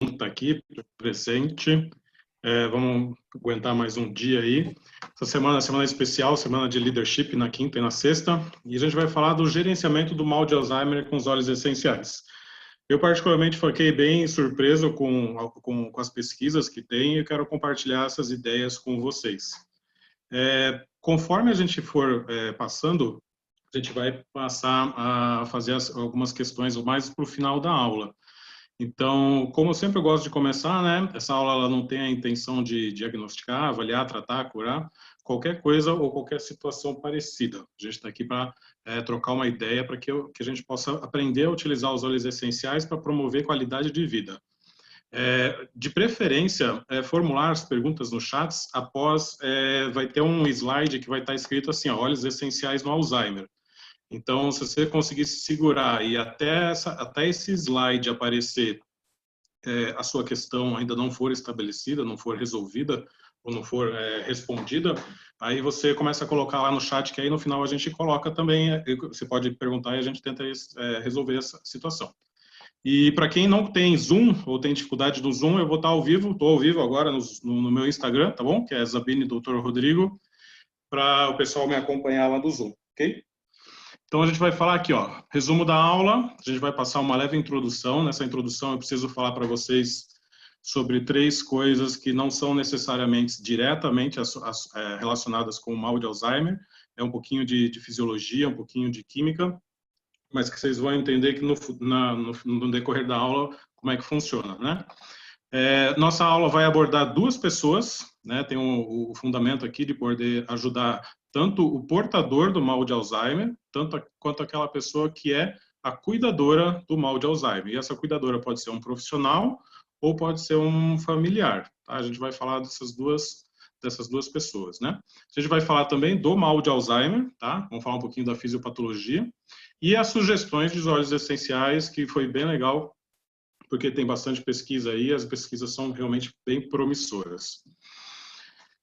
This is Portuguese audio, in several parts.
mundo está aqui presente. Vamos aguentar mais um dia aí. Essa semana é semana especial, semana de leadership na quinta e na sexta, e a gente vai falar do gerenciamento do mal de Alzheimer com os óleos essenciais. Eu particularmente fiquei bem surpreso com as pesquisas que tem e quero compartilhar essas ideias com vocês. Conforme a gente for passando, a gente vai passar a fazer algumas questões mais para o final da aula. Então, como eu sempre gosto de começar, né? Essa aula ela não tem a intenção de diagnosticar, avaliar, tratar, curar qualquer coisa ou qualquer situação parecida. A gente está aqui para trocar uma ideia para que a gente possa aprender a utilizar os óleos essenciais para promover qualidade de vida. De preferência, formular as perguntas no chat após, vai ter um slide que vai estar escrito assim, ó, óleos essenciais no Alzheimer. Então, se você conseguir se segurar e até esse slide aparecer, a sua questão ainda não for estabelecida, não for resolvida, ou não for respondida, aí você começa a colocar lá no chat, que aí no final a gente coloca também, você pode perguntar e a gente tenta resolver essa situação. E para quem não tem Zoom, ou tem dificuldade do Zoom, eu vou estar ao vivo, estou ao vivo agora no meu Instagram, tá bom? Que é Zabini Dr. Rodrigo, para o pessoal me acompanhar lá do Zoom, ok? Então, a gente vai falar aqui, ó, resumo da aula, a gente vai passar uma leve introdução. Nessa introdução, eu preciso falar para vocês sobre 3 coisas que não são necessariamente diretamente relacionadas com o mal de Alzheimer. É um pouquinho de fisiologia, um pouquinho de química, mas que vocês vão entender que no decorrer da aula como é que funciona, né? Nossa aula vai abordar 2 pessoas, né? Tem o fundamento aqui de poder ajudar tanto o portador do mal de Alzheimer, quanto aquela pessoa que é a cuidadora do mal de Alzheimer. E essa cuidadora pode ser um profissional ou pode ser um familiar, tá? A gente vai falar dessas duas pessoas, né? A gente vai falar também do mal de Alzheimer, tá? Vamos falar um pouquinho da fisiopatologia e as sugestões de óleos essenciais, que foi bem legal, porque tem bastante pesquisa aí, as pesquisas são realmente bem promissoras.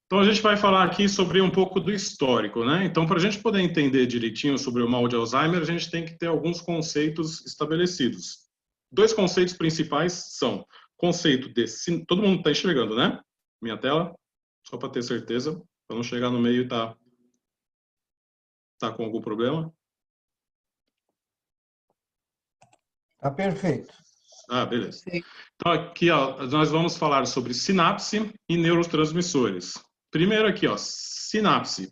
Então, a gente vai falar aqui sobre um pouco do histórico, né? Então, para a gente poder entender direitinho sobre o mal de Alzheimer, a gente tem que ter alguns conceitos estabelecidos. 2 conceitos principais são conceito de... Todo mundo está enxergando, né? Minha tela? Só para ter certeza, para não chegar no meio e tá com algum problema. Tá perfeito. Ah, beleza. Sim. Então, aqui, ó, nós vamos falar sobre sinapse e neurotransmissores. Primeiro aqui, ó, sinapse.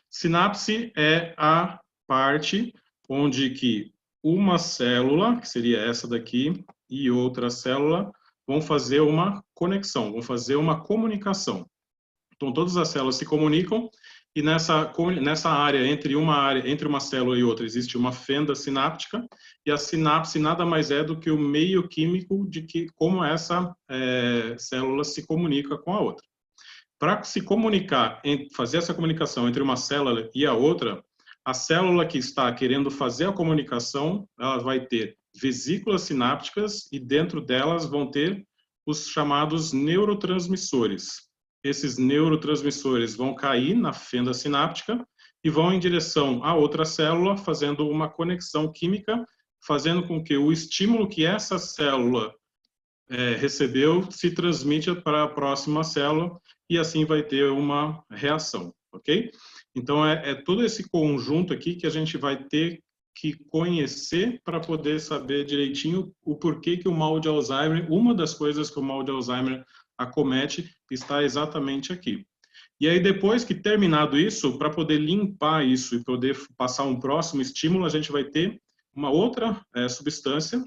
Sinapse é a parte onde que uma célula, que seria essa daqui, e outra célula, vão fazer uma conexão, vão fazer uma comunicação. Então, todas as células se comunicam e nessa área, entre uma célula e outra, existe uma fenda sináptica, e a sinapse nada mais é do que o meio químico de como essa célula se comunica com a outra. Para se comunicar, fazer essa comunicação entre uma célula e a outra, a célula que está querendo fazer a comunicação, ela vai ter vesículas sinápticas e dentro delas vão ter os chamados neurotransmissores. Esses neurotransmissores vão cair na fenda sináptica e vão em direção à outra célula, fazendo uma conexão química, fazendo com que o estímulo que essa célula recebeu se transmita para a próxima célula e assim vai ter uma reação, ok? Então, é todo esse conjunto aqui que a gente vai ter que conhecer para poder saber direitinho o porquê que o mal de Alzheimer, uma das coisas que o mal de Alzheimer acomete, está exatamente aqui. E aí, depois que terminado isso, para poder limpar isso e poder passar um próximo estímulo, a gente vai ter uma outra substância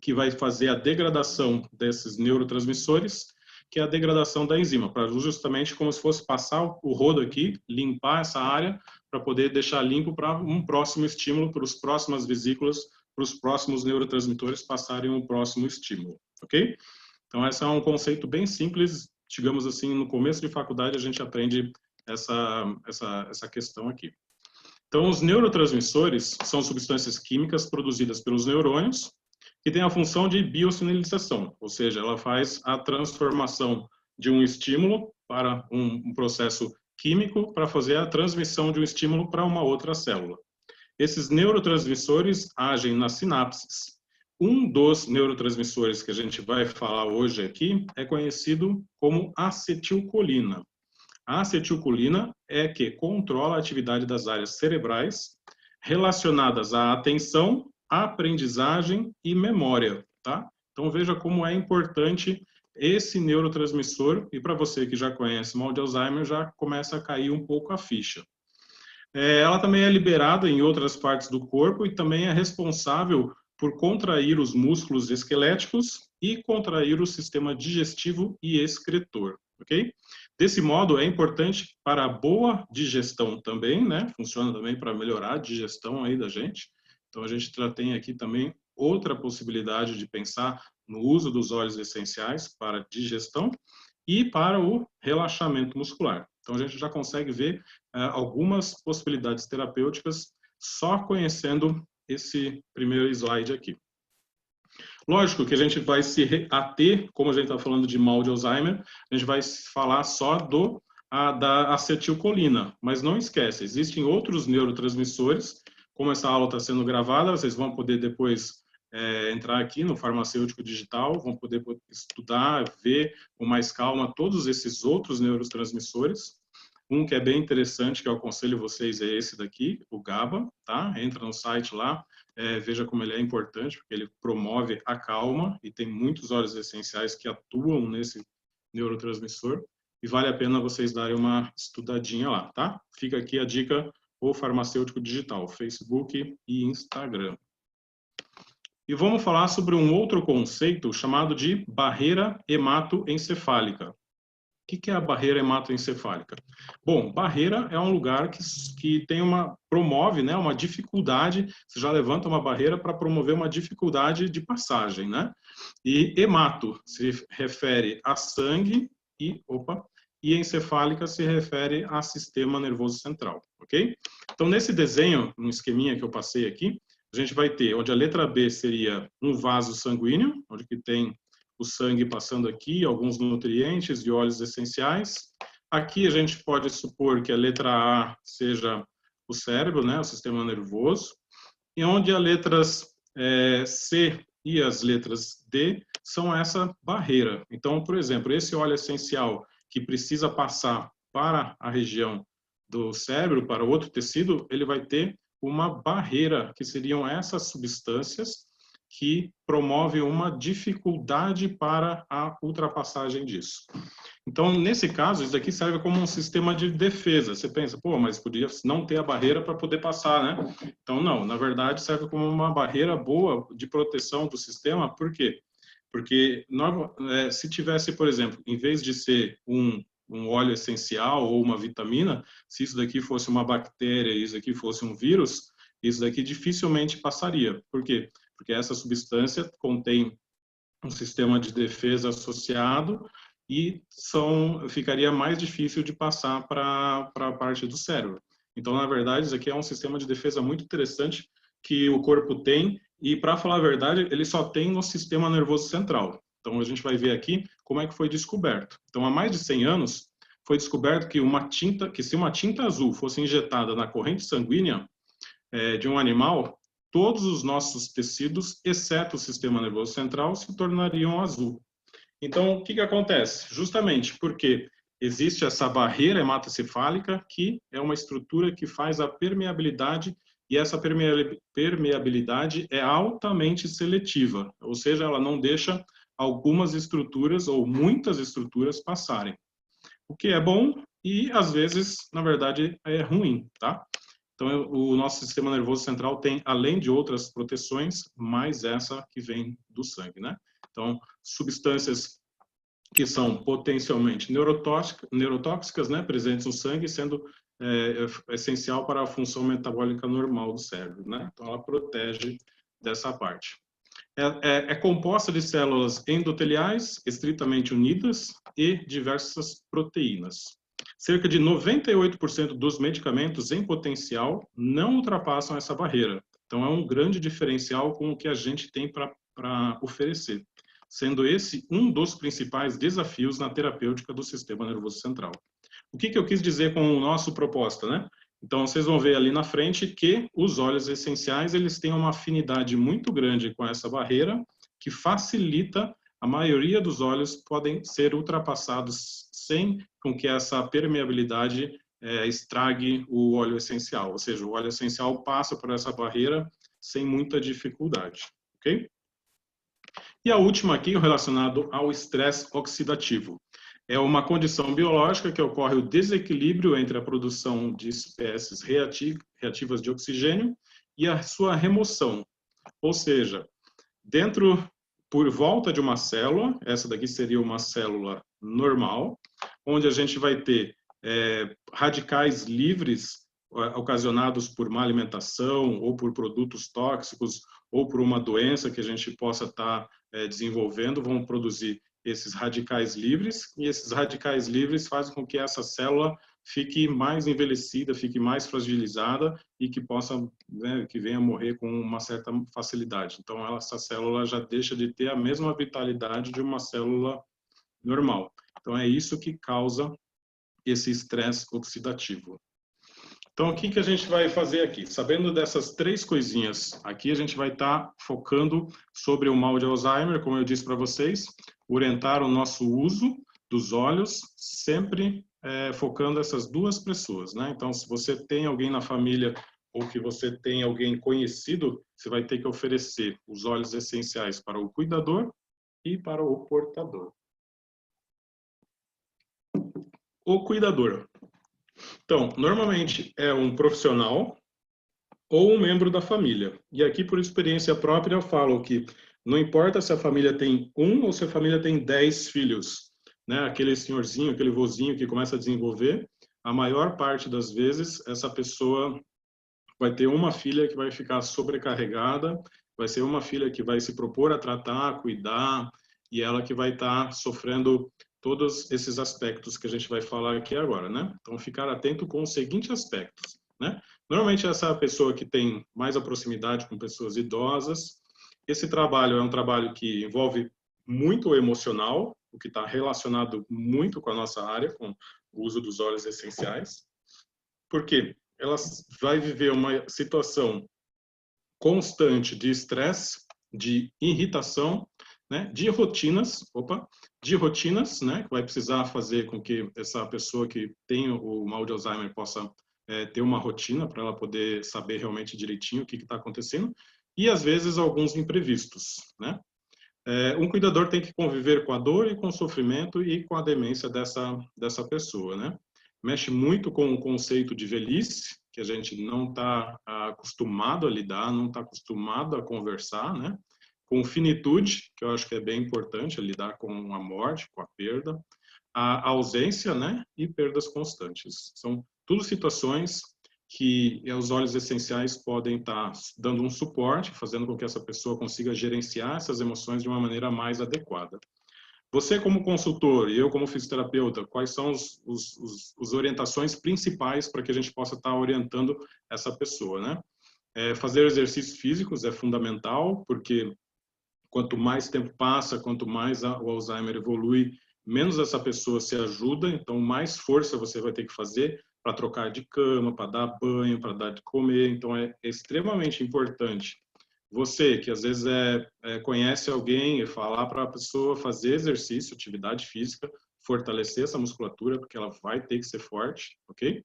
que vai fazer a degradação desses neurotransmissores, que é a degradação da enzima, para justamente como se fosse passar o rodo aqui, limpar essa área, para poder deixar limpo para um próximo estímulo, para as próximas vesículas, para os próximos neurotransmissores passarem um próximo estímulo, ok? Então, esse é um conceito bem simples, digamos assim, no começo de faculdade a gente aprende essa questão aqui. Então, os neurotransmissores são substâncias químicas produzidas pelos neurônios, que tem a função de biosinalização, ou seja, ela faz a transformação de um estímulo para um processo químico para fazer a transmissão de um estímulo para uma outra célula. Esses neurotransmissores agem nas sinapses. Um dos neurotransmissores que a gente vai falar hoje aqui é conhecido como acetilcolina. A acetilcolina é que controla a atividade das áreas cerebrais relacionadas à atenção, aprendizagem e memória, tá? Então veja como é importante esse neurotransmissor, e para você que já conhece mal de Alzheimer, já começa a cair um pouco a ficha. Ela também é liberada em outras partes do corpo e também é responsável por contrair os músculos esqueléticos e contrair o sistema digestivo e excretor, ok? Desse modo, é importante para a boa digestão também, né? Funciona também para melhorar a digestão aí da gente. Então, a gente tem aqui também outra possibilidade de pensar no uso dos óleos essenciais para digestão e para o relaxamento muscular. Então, a gente já consegue ver algumas possibilidades terapêuticas só conhecendo esse primeiro slide aqui. Lógico que a gente vai se ater, como a gente está falando de mal de Alzheimer, a gente vai falar só da acetilcolina, mas não esquece, existem outros neurotransmissores, como essa aula está sendo gravada, vocês vão poder depois entrar aqui no Farmacêutico Digital, vão poder estudar, ver com mais calma todos esses outros neurotransmissores. Um que é bem interessante, que eu aconselho vocês, é esse daqui, o GABA, tá? Entra no site lá, veja como ele é importante, porque ele promove a calma e tem muitos óleos essenciais que atuam nesse neurotransmissor e vale a pena vocês darem uma estudadinha lá, tá? Fica aqui a dica, o Farmacêutico Digital, Facebook e Instagram. E vamos falar sobre um outro conceito chamado de barreira hematoencefálica. O que é a barreira hematoencefálica? Bom, barreira é um lugar que promove, né, uma dificuldade, você já levanta uma barreira para promover uma dificuldade de passagem, né? E hemato se refere a sangue e encefálica se refere a sistema nervoso central, ok? Então, nesse desenho, no esqueminha que eu passei aqui, a gente vai ter, onde a letra B seria um vaso sanguíneo, onde que tem o sangue passando aqui, alguns nutrientes e óleos essenciais. Aqui a gente pode supor que a letra A seja o cérebro, né, o sistema nervoso, e onde as letras C e as letras D são essa barreira. Então, por exemplo, esse óleo essencial que precisa passar para a região do cérebro, para outro tecido, ele vai ter uma barreira, que seriam essas substâncias que promove uma dificuldade para a ultrapassagem disso. Então, nesse caso, isso aqui serve como um sistema de defesa. Você pensa, pô, mas podia não ter a barreira para poder passar, né? Então, não, na verdade, serve como uma barreira boa de proteção do sistema. Por quê? Porque se tivesse, por exemplo, em vez de ser um óleo essencial ou uma vitamina, se isso daqui fosse uma bactéria e isso aqui fosse um vírus, isso daqui dificilmente passaria. Por quê? Porque essa substância contém um sistema de defesa associado e ficaria mais difícil de passar para a parte do cérebro. Então, na verdade, isso aqui é um sistema de defesa muito interessante que o corpo tem e, para falar a verdade, ele só tem no sistema nervoso central. Então, a gente vai ver aqui como é que foi descoberto. Então, há mais de 100 anos, foi descoberto que se uma tinta azul fosse injetada na corrente sanguínea de um animal, todos os nossos tecidos, exceto o sistema nervoso central, se tornariam azul. Então, o que acontece? Justamente porque existe essa barreira hematoencefálica, que é uma estrutura que faz a permeabilidade, e essa permeabilidade é altamente seletiva, ou seja, ela não deixa algumas estruturas ou muitas estruturas passarem. O que é bom e, às vezes, na verdade, é ruim, tá? Então, o nosso sistema nervoso central tem, além de outras proteções, mais essa que vem do sangue, né? Então, substâncias que são potencialmente neurotóxicas, né, presentes no sangue, sendo essencial para a função metabólica normal do cérebro, né? Então, ela protege dessa parte. É composta de células endoteliais estritamente unidas e diversas proteínas. Cerca de 98% dos medicamentos em potencial não ultrapassam essa barreira. Então, é um grande diferencial com o que a gente tem para oferecer, sendo esse um dos principais desafios na terapêutica do sistema nervoso central. O que eu quis dizer com o nosso proposta, né? Então, vocês vão ver ali na frente que os óleos essenciais, eles têm uma afinidade muito grande com essa barreira, que facilita, a maioria dos óleos podem ser ultrapassados sem com que essa permeabilidade estrague o óleo essencial. Ou seja, o óleo essencial passa por essa barreira sem muita dificuldade, ok? E a última aqui, relacionado ao estresse oxidativo. É uma condição biológica que ocorre o desequilíbrio entre a produção de espécies reativas de oxigênio e a sua remoção. Ou seja, por volta de uma célula, essa daqui seria uma célula normal, onde a gente vai ter radicais livres ocasionados por má alimentação ou por produtos tóxicos ou por uma doença que a gente possa estar desenvolvendo, vão produzir esses radicais livres, e esses radicais livres fazem com que essa célula fique mais envelhecida, fique mais fragilizada e que possa, né, que venha a morrer com uma certa facilidade. Então, essa célula já deixa de ter a mesma vitalidade de uma célula normal. Então, é isso que causa esse estresse oxidativo. Então, o que a gente vai fazer aqui? Sabendo dessas três coisinhas, aqui a gente vai estar focando sobre o mal de Alzheimer, como eu disse para vocês, orientar o nosso uso dos óleos, sempre focando essas duas pessoas, né? Então, se você tem alguém na família ou que você tem alguém conhecido, você vai ter que oferecer os óleos essenciais para o cuidador e para o portador. O cuidador. Então, normalmente é um profissional ou um membro da família. E aqui, por experiência própria, eu falo que não importa se a família tem 1 ou se a família tem 10 filhos, né? Aquele senhorzinho, aquele vozinho que começa a desenvolver, a maior parte das vezes, essa pessoa vai ter uma filha que vai ficar sobrecarregada, vai ser uma filha que vai se propor a tratar, a cuidar, e ela que vai estar sofrendo todos esses aspectos que a gente vai falar aqui agora, né? Então, ficar atento com os seguintes aspectos, né? Normalmente, essa pessoa que tem mais a proximidade com pessoas idosas, esse trabalho é um trabalho que envolve muito o emocional, o que está relacionado muito com a nossa área, com o uso dos óleos essenciais. Por quê? Ela vai viver uma situação constante de estresse, de irritação, né, de rotinas, né, que vai precisar fazer com que essa pessoa que tem o mal de Alzheimer possa ter uma rotina para ela poder saber realmente direitinho o que está acontecendo, e às vezes alguns imprevistos, né? Um cuidador tem que conviver com a dor e com o sofrimento e com a demência dessa pessoa, né? Mexe muito com o conceito de velhice, que a gente não está acostumado a lidar, não está acostumado a conversar, né? Com finitude, que eu acho que é bem importante, lidar com a morte, com a perda, a ausência, né? E perdas constantes. São tudo situações que os óleos essenciais podem estar dando um suporte, fazendo com que essa pessoa consiga gerenciar essas emoções de uma maneira mais adequada. Você como consultor e eu como fisioterapeuta, quais são as orientações principais para que a gente possa estar orientando essa pessoa, né? Fazer exercícios físicos é fundamental, porque quanto mais tempo passa, quanto mais o Alzheimer evolui, menos essa pessoa se ajuda, então mais força você vai ter que fazer para trocar de cama, para dar banho, para dar de comer. Então é extremamente importante você, que às vezes conhece alguém, e falar para a pessoa fazer exercício, atividade física, fortalecer essa musculatura, porque ela vai ter que ser forte, ok?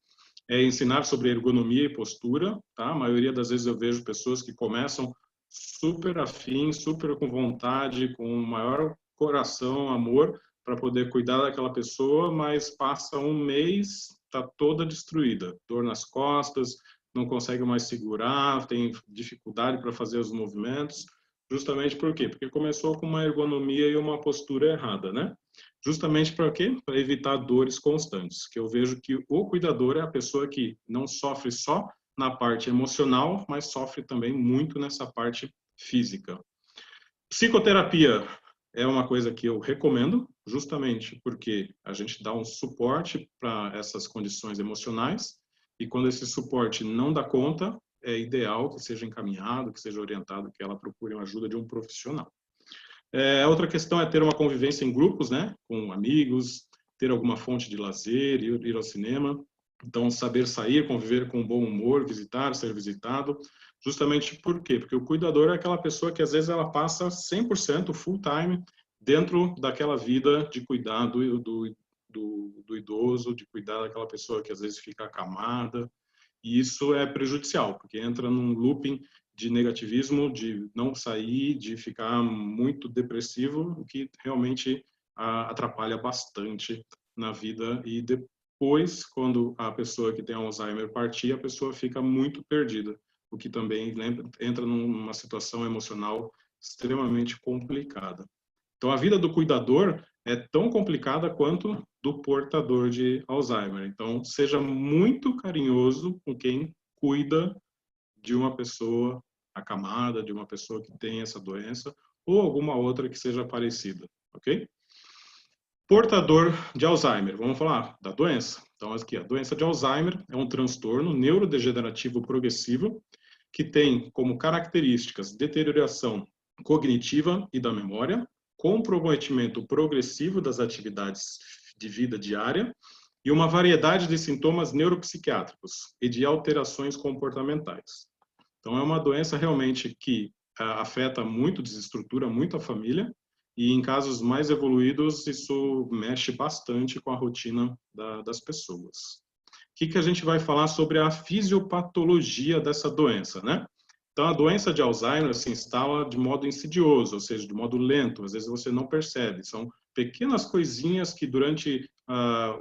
Ensinar sobre ergonomia e postura, tá? A maioria das vezes eu vejo pessoas que começam super afim, super com vontade, com maior coração, amor, para poder cuidar daquela pessoa, mas passa um mês, está toda destruída, dor nas costas, não consegue mais segurar, tem dificuldade para fazer os movimentos, justamente por quê? Porque começou com uma ergonomia e uma postura errada, né? Justamente para quê? Para evitar dores constantes, que eu vejo que o cuidador é a pessoa que não sofre só na parte emocional, mas sofre também muito nessa parte física. Psicoterapia é uma coisa que eu recomendo, justamente porque a gente dá um suporte para essas condições emocionais, e quando esse suporte não dá conta, é ideal que seja encaminhado, que seja orientado, que ela procure a ajuda de um profissional. Outra questão é ter uma convivência em grupos, né, com amigos, ter alguma fonte de lazer, ir ao cinema. Então, saber sair, conviver com bom humor, visitar, ser visitado, justamente por quê? Porque o cuidador é aquela pessoa que às vezes ela passa 100% full time dentro daquela vida de cuidado do idoso, de cuidar daquela pessoa que às vezes fica acamada, e isso é prejudicial, porque entra num looping de negativismo, de não sair, de ficar muito depressivo, o que realmente atrapalha bastante na vida. E depois, quando a pessoa que tem Alzheimer partir, a pessoa fica muito perdida, o que também entra numa situação emocional extremamente complicada. Então, a vida do cuidador é tão complicada quanto do portador de Alzheimer. Então, seja muito carinhoso com quem cuida de uma pessoa acamada, de uma pessoa que tem essa doença, ou alguma outra que seja parecida, ok? Portador de Alzheimer. Vamos falar da doença. Então, aqui, a doença de Alzheimer é um transtorno neurodegenerativo progressivo que tem como características deterioração cognitiva e da memória, comprometimento progressivo das atividades de vida diária e uma variedade de sintomas neuropsiquiátricos e de alterações comportamentais. Então, é uma doença realmente que afeta muito, desestrutura muito a família, e em casos mais evoluídos, isso mexe bastante com a rotina das pessoas. O que a gente vai falar sobre a fisiopatologia dessa doença, né? Então, a doença de Alzheimer se instala de modo insidioso, ou seja, de modo lento, às vezes você não percebe. São pequenas coisinhas que durante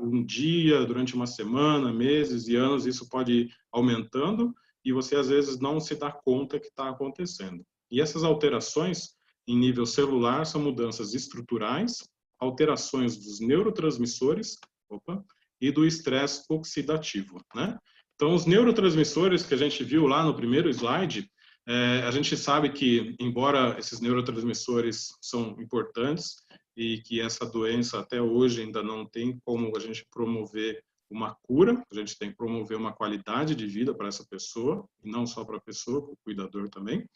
um dia, durante uma semana, meses e anos, isso pode ir aumentando e você às vezes não se dá conta que está acontecendo. E essas alterações em nível celular são mudanças estruturais, alterações dos neurotransmissores, e do estresse oxidativo, né? Então, os neurotransmissores que a gente viu lá no primeiro slide, a gente sabe que, embora esses neurotransmissores são importantes e que essa doença até hoje ainda não tem como a gente promover uma cura, a gente tem que promover uma qualidade de vida para essa pessoa, e não só para a pessoa, para o cuidador também.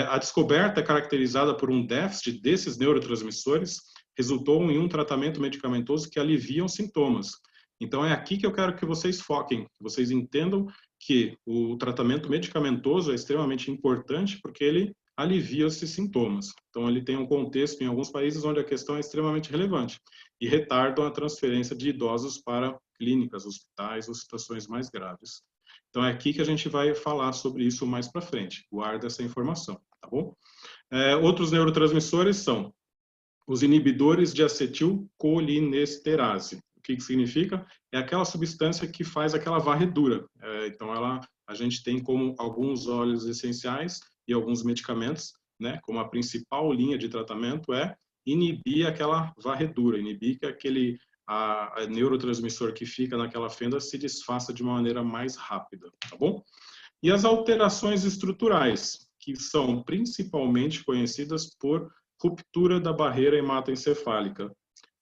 A descoberta caracterizada por um déficit desses neurotransmissores resultou em um tratamento medicamentoso que alivia os sintomas. Então, é aqui que eu quero que vocês foquem, que vocês entendam que o tratamento medicamentoso é extremamente importante porque ele alivia esses sintomas. Então, ele tem um contexto em alguns países onde a questão é extremamente relevante e retardam a transferência de idosos para clínicas, hospitais ou situações mais graves. Então, é aqui que a gente vai falar sobre isso mais para frente. Guarda essa informação, tá bom? Outros neurotransmissores são os inibidores de acetilcolinesterase. O que significa? É aquela substância que faz aquela varredura. Então, a gente tem como alguns óleos essenciais e alguns medicamentos, né? Como a principal linha de tratamento é inibir aquela varredura, inibir que aquele a neurotransmissor que fica naquela fenda se desfaça de uma maneira mais rápida, tá bom? E as alterações estruturais, que são principalmente conhecidas por ruptura da barreira hematoencefálica,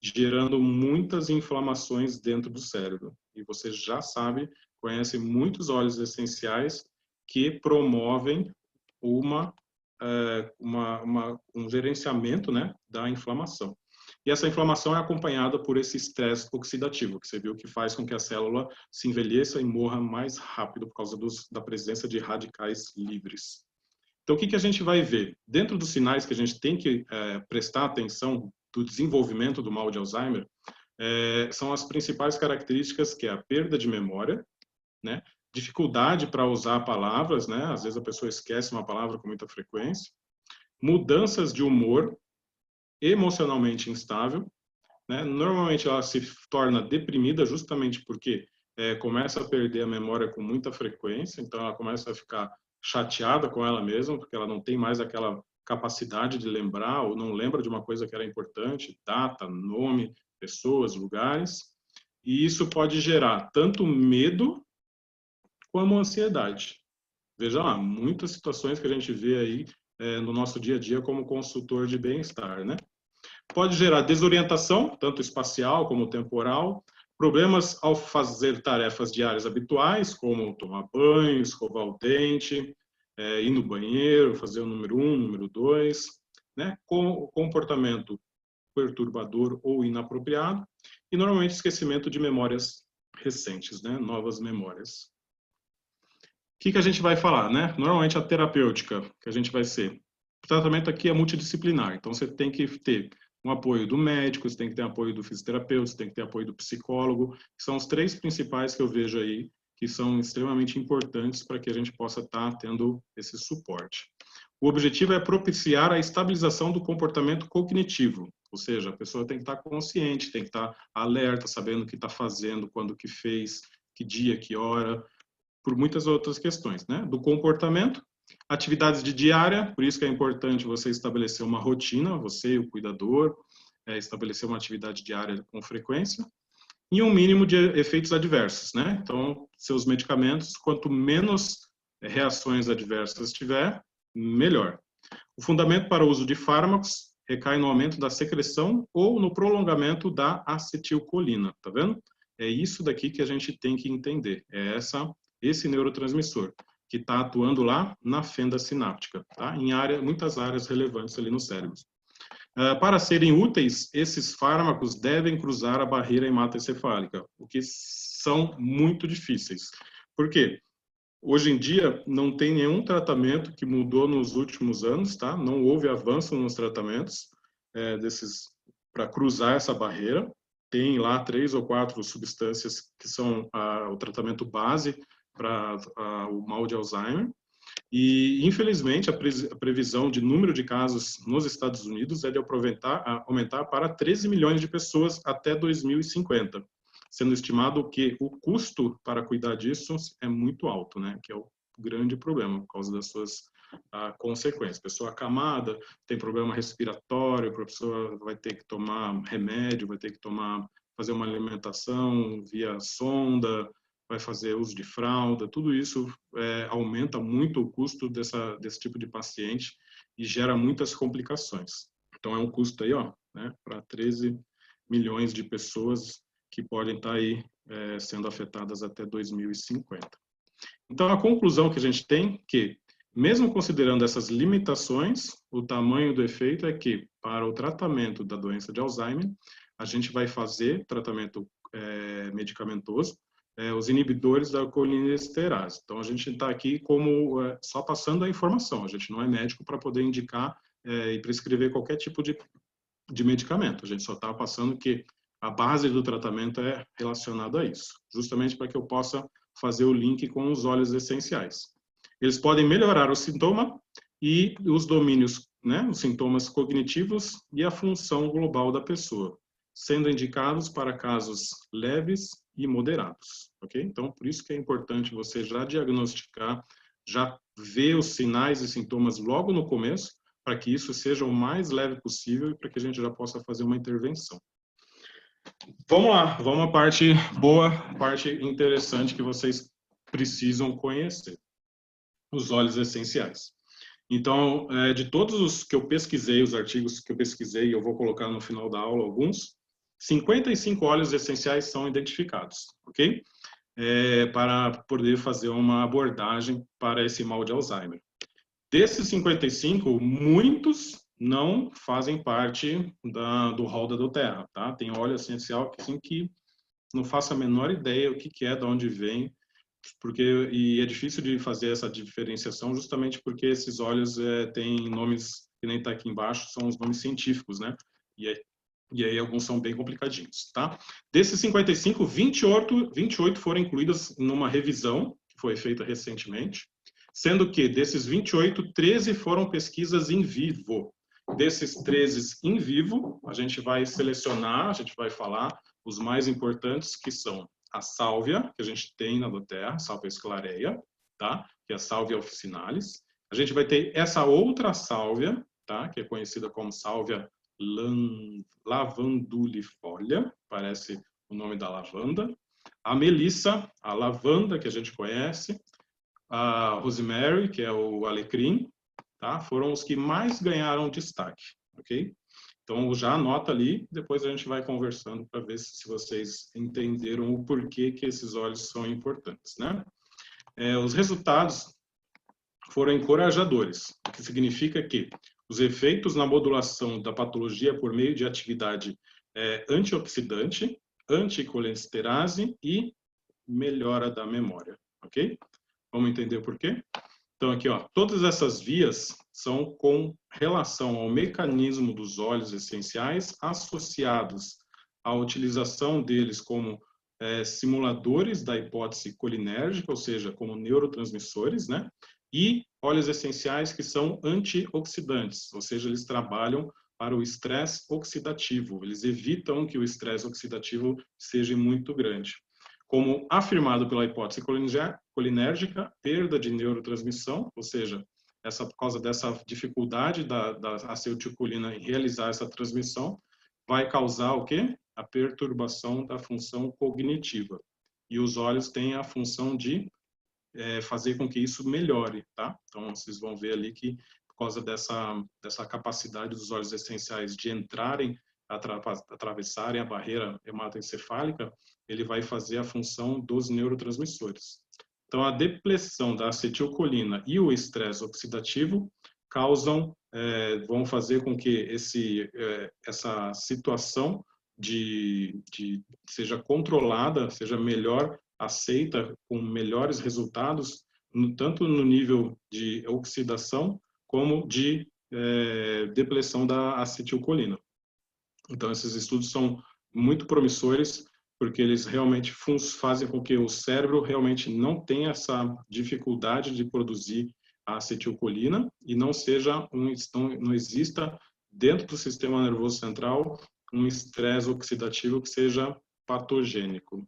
gerando muitas inflamações dentro do cérebro. E você já sabe, conhece muitos óleos essenciais que promovem um gerenciamento, né, da inflamação. E essa inflamação é acompanhada por esse estresse oxidativo, que você viu que faz com que a célula se envelheça e morra mais rápido por causa da presença de radicais livres. Então, o que a gente vai ver? Dentro dos sinais que a gente tem que prestar atenção do desenvolvimento do mal de Alzheimer, são as principais características, que é a perda de memória, né? Dificuldade para usar palavras, né? Às vezes a pessoa esquece uma palavra com muita frequência, mudanças de humor, emocionalmente instável, né? Normalmente ela se torna deprimida justamente porque começa a perder a memória com muita frequência, então ela começa a ficar chateada com ela mesma, porque ela não tem mais aquela capacidade de lembrar ou não lembra de uma coisa que era importante, data, nome, pessoas, lugares, e isso pode gerar tanto medo como ansiedade. Veja lá, muitas situações que a gente vê aí no nosso dia a dia como consultor de bem-estar, né? Pode gerar desorientação, tanto espacial como temporal, problemas ao fazer tarefas diárias habituais, como tomar banho, escovar o dente, ir no banheiro, fazer o número 1, número 2, né? Com comportamento perturbador ou inapropriado, e normalmente esquecimento de memórias recentes, né? Novas memórias. O que a gente vai falar, né? Normalmente a terapêutica que a gente vai ser. O tratamento aqui é multidisciplinar, então você tem que ter um apoio do médico, você tem que ter apoio do fisioterapeuta, você tem que ter apoio do psicólogo, que são os 3 principais que eu vejo aí, que são extremamente importantes para que a gente possa estar tendo esse suporte. O objetivo é propiciar a estabilização do comportamento cognitivo, ou seja, a pessoa tem que estar consciente, tem que estar alerta, sabendo o que está fazendo, quando que fez, que dia, que hora, por muitas outras questões, né? Do comportamento, atividades de diária, por isso que é importante você estabelecer uma rotina, você e o cuidador, estabelecer uma atividade diária com frequência, e um mínimo de efeitos adversos, né? Então, seus medicamentos, quanto menos reações adversas tiver, melhor. O fundamento para o uso de fármacos recai no aumento da secreção ou no prolongamento da acetilcolina, tá vendo? É isso daqui que a gente tem que entender, esse neurotransmissor, que está atuando lá na fenda sináptica, tá? Em muitas áreas relevantes ali no cérebro. Para serem úteis, esses fármacos devem cruzar a barreira hematoencefálica, o que são muito difíceis. Por quê? Hoje em dia, não tem nenhum tratamento que mudou nos últimos anos, tá? Não houve avanço nos tratamentos para cruzar essa barreira. Tem lá 3 ou 4 substâncias que são o tratamento base para o mal de Alzheimer. E, infelizmente, a previsão de número de casos nos Estados Unidos é de aumentar para 13 milhões de pessoas até 2050, sendo estimado que o custo para cuidar disso é muito alto, né? Que é o grande problema, por causa das suas consequências. Pessoa acamada, tem problema respiratório, a pessoa vai ter que tomar remédio, vai ter que fazer uma alimentação via sonda, vai fazer uso de fralda, tudo isso aumenta muito o custo desse tipo de paciente e gera muitas complicações. Então é um custo aí, ó, né, para 13 milhões de pessoas que podem estar aí sendo afetadas até 2050. Então a conclusão que a gente tem é que, mesmo considerando essas limitações, o tamanho do efeito é que, para o tratamento da doença de Alzheimer, a gente vai fazer tratamento medicamentoso, os inibidores da colinesterase. Então, a gente está aqui como só passando a informação. A gente não é médico para poder indicar e prescrever qualquer tipo de medicamento. A gente só está passando que a base do tratamento é relacionada a isso, justamente para que eu possa fazer o link com os óleos essenciais. Eles podem melhorar o sintoma e os domínios, né, os sintomas cognitivos e a função global da pessoa, sendo indicados para casos leves e moderados, ok? Então, por isso que é importante você já diagnosticar, já ver os sinais e sintomas logo no começo, para que isso seja o mais leve possível e para que a gente já possa fazer uma intervenção. Vamos lá, vamos à parte boa, parte interessante que vocês precisam conhecer. Os óleos essenciais. Então, de todos os que eu pesquisei, os artigos que eu pesquisei, eu vou colocar no final da aula alguns, 55 óleos essenciais são identificados, ok? Para poder fazer uma abordagem para esse mal de Alzheimer. Desses 55, muitos não fazem parte do rol da doTERRA, tá? Tem óleo essencial assim, que não faço a menor ideia o que é, de onde vem, e é difícil de fazer essa diferenciação justamente porque esses óleos têm nomes que nem está aqui embaixo, são os nomes científicos, né? E aí alguns são bem complicadinhos, tá? Desses 55, 28 foram incluídos numa revisão que foi feita recentemente, sendo que desses 28, 13 foram pesquisas in vivo. Desses 13 in vivo, a gente vai selecionar, a gente vai falar os mais importantes, que são a sálvia, que a gente tem na doTERRA, sálvia sclarea, tá? Que é a sálvia officinalis. A gente vai ter essa outra sálvia, tá? Que é conhecida como sálvia lavandulifolia, parece o nome da lavanda. A melissa, a lavanda, que a gente conhece. A rosemary, que é o alecrim, tá? Foram os que mais ganharam destaque, ok? Então, já anota ali, depois a gente vai conversando para ver se vocês entenderam o porquê que esses óleos são importantes, né? Os resultados foram encorajadores, o que significa que os efeitos na modulação da patologia por meio de atividade antioxidante, anticolesterase e melhora da memória, ok? Vamos entender por quê? Então aqui, ó, todas essas vias são com relação ao mecanismo dos óleos essenciais associados à utilização deles como simuladores da hipótese colinérgica, ou seja, como neurotransmissores, né? E óleos essenciais que são antioxidantes, ou seja, eles trabalham para o estresse oxidativo, eles evitam que o estresse oxidativo seja muito grande. Como afirmado pela hipótese colinérgica, perda de neurotransmissão, ou seja, por causa dessa dificuldade da acetilcolina em realizar essa transmissão, vai causar o quê? A perturbação da função cognitiva. E os óleos têm a função de fazer com que isso melhore, tá? Então, vocês vão ver ali que, por causa dessa capacidade dos óleos essenciais de entrarem, atravessarem a barreira hematoencefálica, ele vai fazer a função dos neurotransmissores. Então, a depressão da acetilcolina e o estresse oxidativo vão fazer com que essa situação seja controlada, seja melhor aceita, com melhores resultados, tanto no nível de oxidação como de depressão da acetilcolina. Então, esses estudos são muito promissores, porque eles realmente fazem com que o cérebro realmente não tenha essa dificuldade de produzir a acetilcolina e não exista dentro do sistema nervoso central um estresse oxidativo que seja patogênico.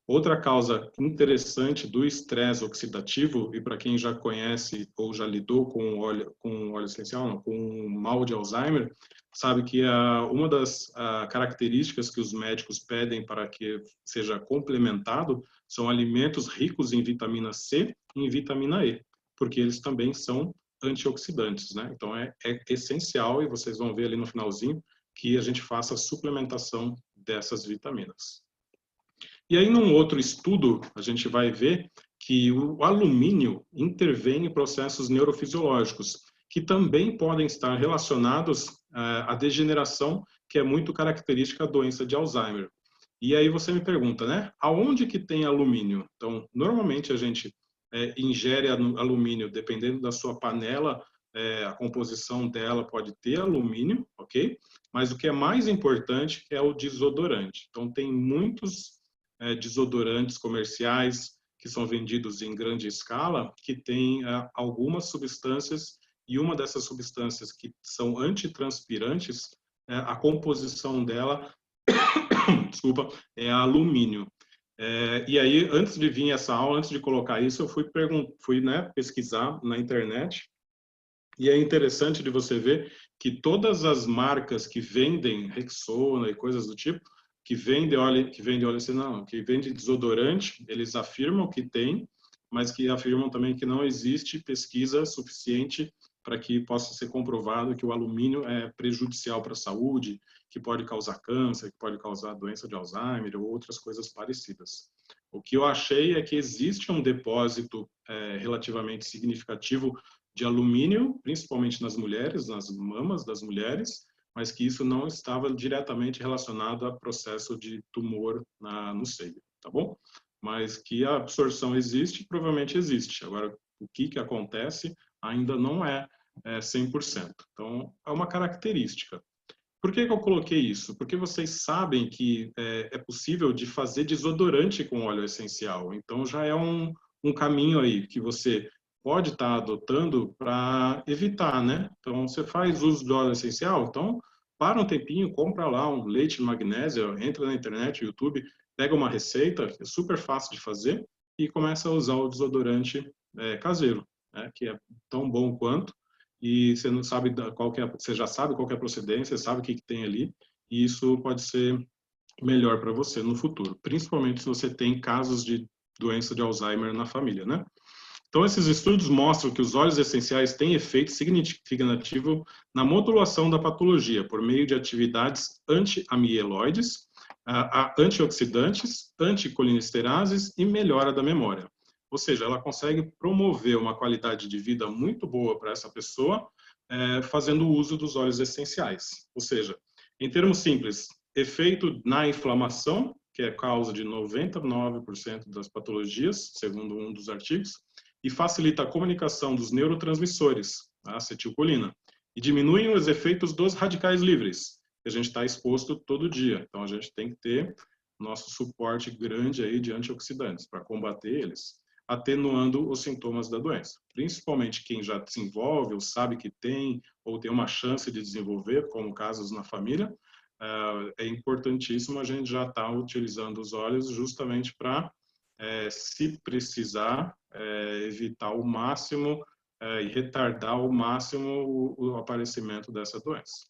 Outra causa interessante do estresse oxidativo, e para quem já conhece ou já lidou com óleo essencial, não, com o mal de Alzheimer, sabe que uma das características que os médicos pedem para que seja complementado são alimentos ricos em vitamina C e em vitamina E, porque eles também são antioxidantes, né? Então é essencial, e vocês vão ver ali no finalzinho, que a gente faça a suplementação dessas vitaminas. E aí, num outro estudo, a gente vai ver que o alumínio intervém em processos neurofisiológicos, que também podem estar relacionados à degeneração, que é muito característica da doença de Alzheimer. E aí você me pergunta, né? Aonde que tem alumínio? Então, normalmente a gente ingere alumínio, dependendo da sua panela, a composição dela pode ter alumínio, ok? Mas o que é mais importante é o desodorante. Então, tem muitos desodorantes comerciais que são vendidos em grande escala, que tem algumas substâncias, e uma dessas substâncias que são antitranspirantes, a composição dela, desculpa, é alumínio. E aí, antes de vir essa aula, antes de colocar isso, eu fui pesquisar na internet, e é interessante de você ver que todas as marcas que vendem Rexona e coisas do tipo, que vende desodorante, eles afirmam que tem, mas que afirmam também que não existe pesquisa suficiente para que possa ser comprovado que o alumínio é prejudicial para a saúde, que pode causar câncer, que pode causar doença de Alzheimer ou outras coisas parecidas. O que eu achei é que existe um depósito relativamente significativo de alumínio, principalmente nas mulheres, nas mamas das mulheres, mas que isso não estava diretamente relacionado a processo de tumor no seio, tá bom? Mas que a absorção existe, provavelmente existe. Agora, o que acontece ainda não é 100%. Então, é uma característica. Por que eu coloquei isso? Porque vocês sabem que é possível de fazer desodorante com óleo essencial. Então, já é um caminho aí que você pode estar adotando para evitar, né? Então, você faz uso do óleo essencial, então, para um tempinho, compra lá um leite de magnésia, entra na internet, YouTube, pega uma receita, é super fácil de fazer, e começa a usar o desodorante caseiro, né? Que é tão bom quanto, e você não sabe você já sabe qual que é a procedência, sabe o que tem ali, e isso pode ser melhor para você no futuro, principalmente se você tem casos de doença de Alzheimer na família, né? Então, esses estudos mostram que os óleos essenciais têm efeito significativo na modulação da patologia por meio de atividades anti-amiloides, antioxidantes, anticolinesterases e melhora da memória. Ou seja, ela consegue promover uma qualidade de vida muito boa para essa pessoa, fazendo uso dos óleos essenciais. Ou seja, em termos simples, efeito na inflamação que é causa de 99% das patologias, segundo um dos artigos, e facilita a comunicação dos neurotransmissores, a acetilcolina, e diminui os efeitos dos radicais livres, que a gente está exposto todo dia. Então, a gente tem que ter nosso suporte grande aí de antioxidantes para combater eles, atenuando os sintomas da doença. Principalmente quem já desenvolve ou sabe que tem, ou tem uma chance de desenvolver, como casos na família, é importantíssimo a gente já estar utilizando os óleos justamente para, se precisar, evitar ao máximo e retardar ao máximo o aparecimento dessa doença.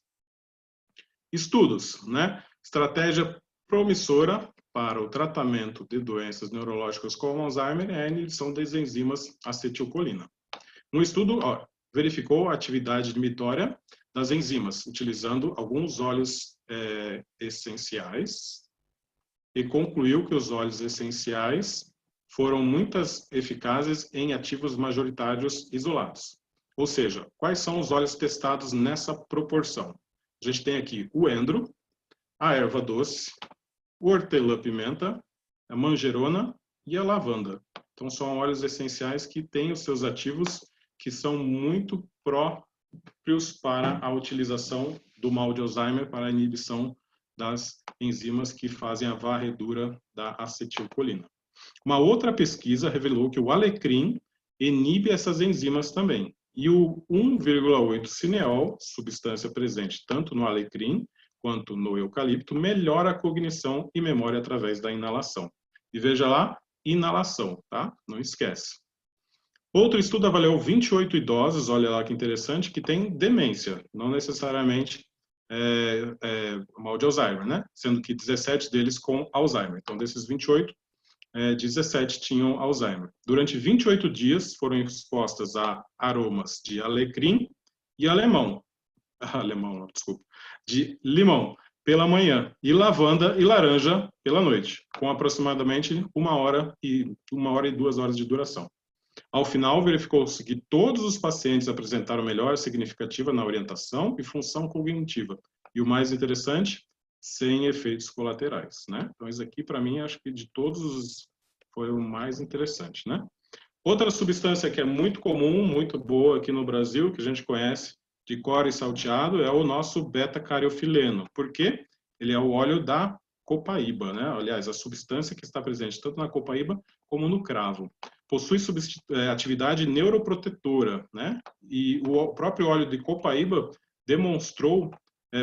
Estudos, né? Estratégia promissora para o tratamento de doenças neurológicas como Alzheimer é a inibição das enzimas acetilcolina. Um estudo verificou a atividade inibitória das enzimas, utilizando alguns óleos essenciais, e concluiu que os óleos essenciais foram muito eficazes em ativos majoritários isolados. Ou seja, quais são os óleos testados nessa proporção? A gente tem aqui o endro, a erva doce, o hortelã-pimenta, a manjerona e a lavanda. Então, são óleos essenciais que têm os seus ativos que são muito próprios para a utilização do mal de Alzheimer, para a inibição das enzimas que fazem a varredura da acetilcolina. Uma outra pesquisa revelou que o alecrim inibe essas enzimas também. E o 1,8-cineol, substância presente tanto no alecrim quanto no eucalipto, melhora a cognição e memória através da inalação. E veja lá, inalação, tá? Não esquece. Outro estudo avaliou 28 idosos, olha lá que interessante, que têm demência, não necessariamente mal de Alzheimer, né? Sendo que 17 deles com Alzheimer. Então, desses 28, 17 tinham Alzheimer. Durante 28 dias foram expostas a aromas de alecrim e de limão pela manhã e lavanda e laranja pela noite, com aproximadamente 1 hora e 2 horas de duração. Ao final, verificou-se que todos os pacientes apresentaram melhora significativa na orientação e função cognitiva. E o mais interessante, sem efeitos colaterais, né? Então, isso aqui, para mim, acho que de todos foi o mais interessante, né? Outra substância que é muito comum, muito boa aqui no Brasil, que a gente conhece de cor e salteado, é o nosso beta-cariofileno. Por quê? Ele é o óleo da copaíba, né? Aliás, a substância que está presente tanto na copaíba como no cravo. Possui atividade neuroprotetora, né? E o próprio óleo de copaíba demonstrou